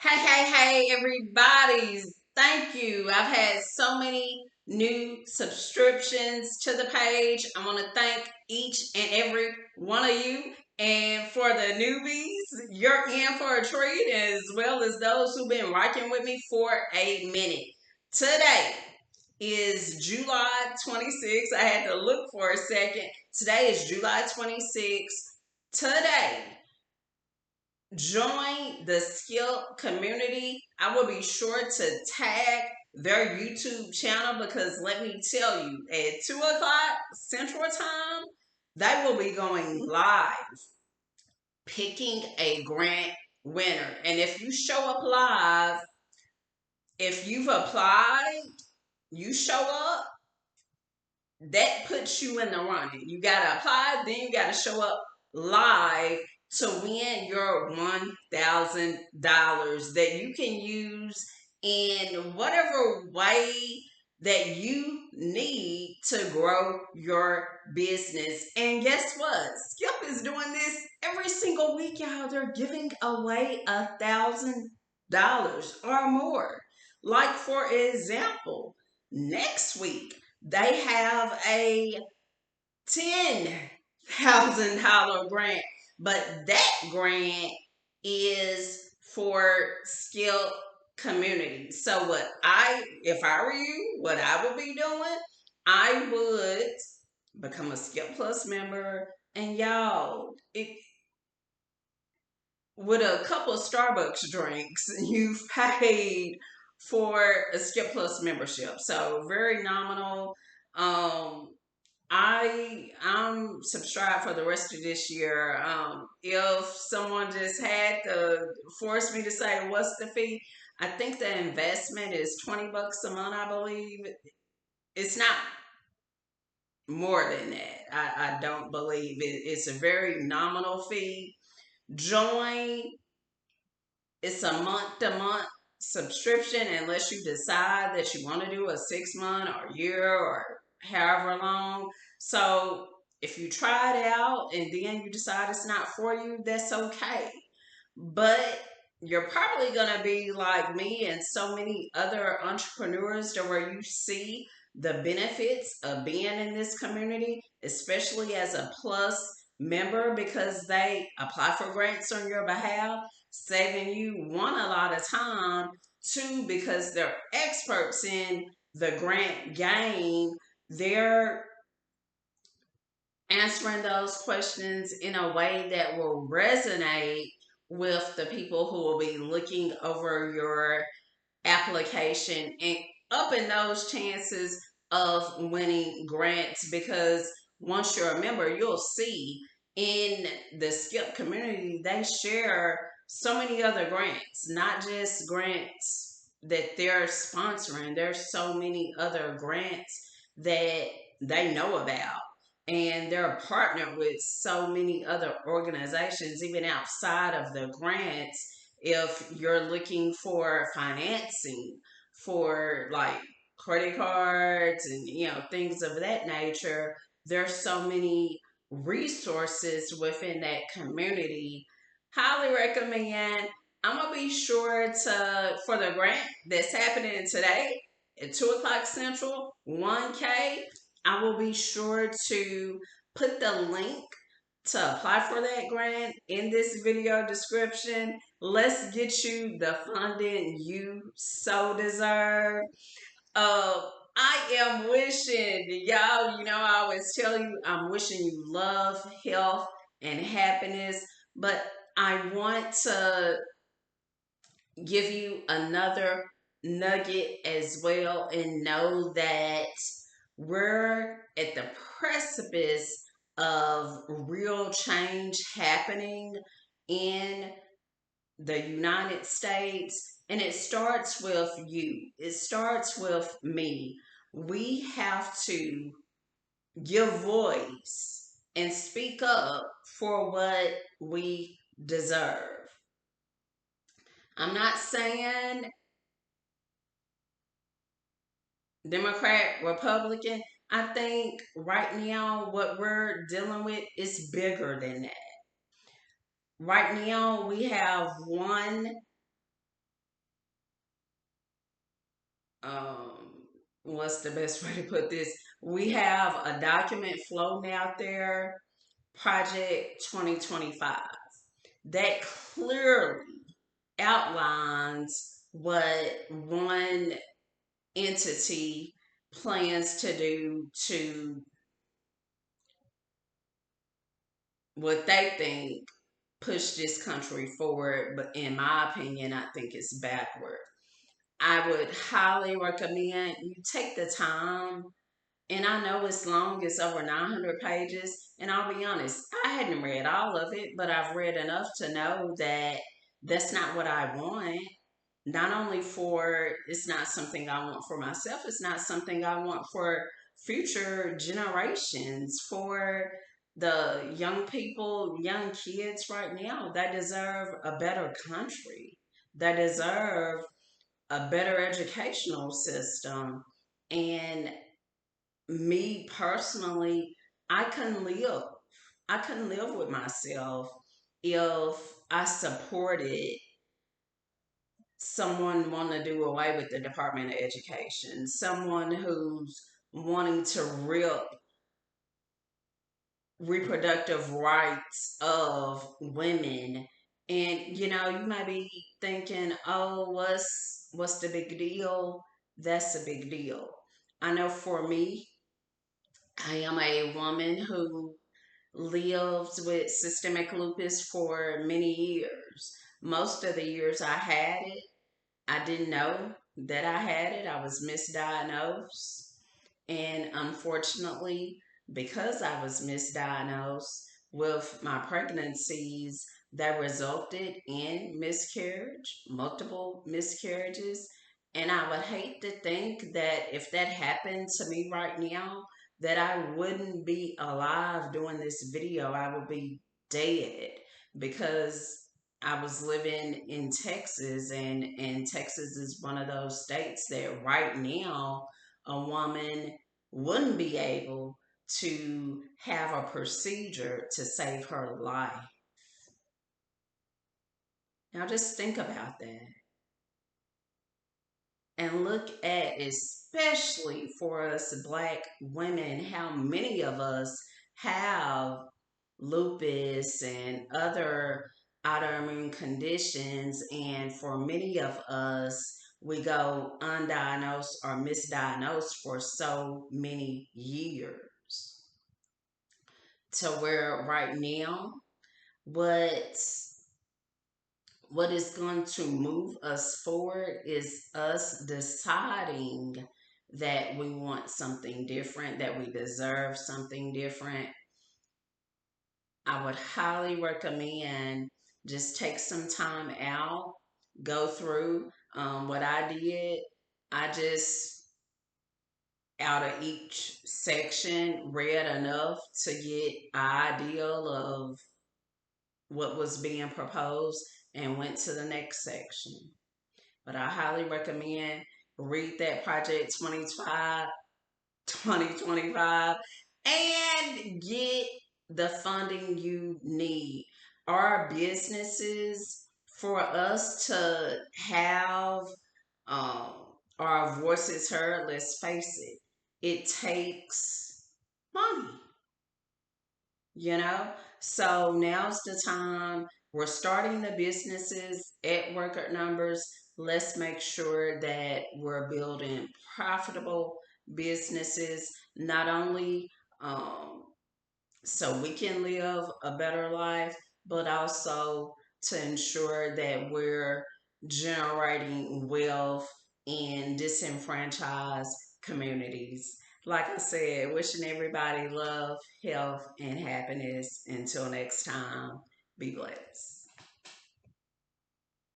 Hey, everybody. Thank you. I've had so many new subscriptions to the page. I want to thank each and every one of you. And for the newbies, you're in for a treat, as well as those who've been rocking with me for a minute. Today is July 26th. I had to look for a second. Today is July 26th. Today, join the skill community. I will be sure to tag their YouTube channel because let me tell you, at 2 o'clock Central Time, they will be going live picking a grant winner. And if you show up live, if you've applied, you show up, that puts you in the running. You got to apply, then you got to show up live to win your $1,000 that you can use in whatever way that you need to grow your business. And guess what? Skip is doing this every single week, y'all. They're giving away $1,000 or more. Like, for example, next week, they have a $10,000 grant, but that grant is for skill community. So if I were you, what I would be doing, I would become a Skip Plus member, and y'all, with a couple of Starbucks drinks, you've paid for a Skip Plus membership. So very nominal. Um, I'm subscribed for the rest of this year. If someone just had to force me to say what's the fee, I think the investment is $20 a month. I believe it's not more than that. I don't believe it's a very nominal fee. Join. It's a month to month subscription unless you decide that you want to do a 6 month or year or however long. So if you try it out and then you decide it's not for you, that's okay. But you're probably going to be like me and so many other entrepreneurs to where you see the benefits of being in this community, especially as a plus member, because they apply for grants on your behalf, saving you one, a lot of time, two, because they're experts in the grant game. They're answering those questions in a way that will resonate with the people who will be looking over your application and upping those chances of winning grants, because once you're a member, you'll see in the Skip community, they share so many other grants, not just grants that they're sponsoring. There's so many other grants that they know about, and they're partnered with so many other organizations even outside of the grants. If you're looking for financing for like credit cards and things of that nature, there's so many resources within that community. Highly recommend. I'm gonna be sure to, for the grant that's happening today at 2 o'clock Central, 1K, I will be sure to put the link to apply for that grant in this video description. Let's get you the funding you so deserve. Uh, I am wishing y'all, I always tell you, I'm wishing you love, health, and happiness, but I want to give you another nugget as well, and know that we're at the precipice of real change happening in the United States. And it starts with you, it starts with me. We have to give voice and speak up for what we deserve. I'm not saying Democrat, Republican. I think right now what we're dealing with is bigger than that. Right now we have one um, what's the best way to put this? We have a document floating out there, Project 2025, that clearly outlines what one entity plans to do to what they think push this country forward. But in my opinion, I think it's backward. I would highly recommend you take the time. And I know it's long, it's over 900 pages. And I'll be honest, I hadn't read all of it, but I've read enough to know that that's not what I want. Not only for, it's not something I want for myself, it's not something I want for future generations, for the young people, young kids right now that deserve a better country, that deserve a better educational system. And me personally, I couldn't live. I couldn't live with myself if I supported someone wanting to do away with the Department of Education, someone who's wanting to rip reproductive rights of women. And you might be thinking, oh, what's the big deal? That's a big deal. I know for me, I am a woman who lived with systemic lupus for many years. Most of the years I had it, I didn't know that I had it. I was misdiagnosed. And unfortunately, because I was misdiagnosed with my pregnancies that resulted in miscarriage, multiple miscarriages. And I would hate to think that if that happened to me right now, that I wouldn't be alive doing this video. I would be dead because I was living in Texas, and Texas is one of those states that right now a woman wouldn't be able to have a procedure to save her life. Now just think about that and look at, especially for us black women, how many of us have lupus and other autoimmune conditions. And for many of us, we go undiagnosed or misdiagnosed for so many years. To where right now, what what is going to move us forward is us deciding that we want something different, that we deserve something different. I would highly recommend just take some time out, go through what I did. I just, out of each section, read enough to get an idea of what was being proposed and went to the next section. But I highly recommend read that Project 2025 and get the funding you need. Our businesses, for us to have um, our voices heard, let's face it, it takes money, you know? So now's the time. We're starting the businesses at record numbers. Let's make sure that we're building profitable businesses, not only um, so we can live a better life, but also to ensure that we're generating wealth in disenfranchised communities. Like I said, wishing everybody love, health, and happiness. Until next time, be blessed.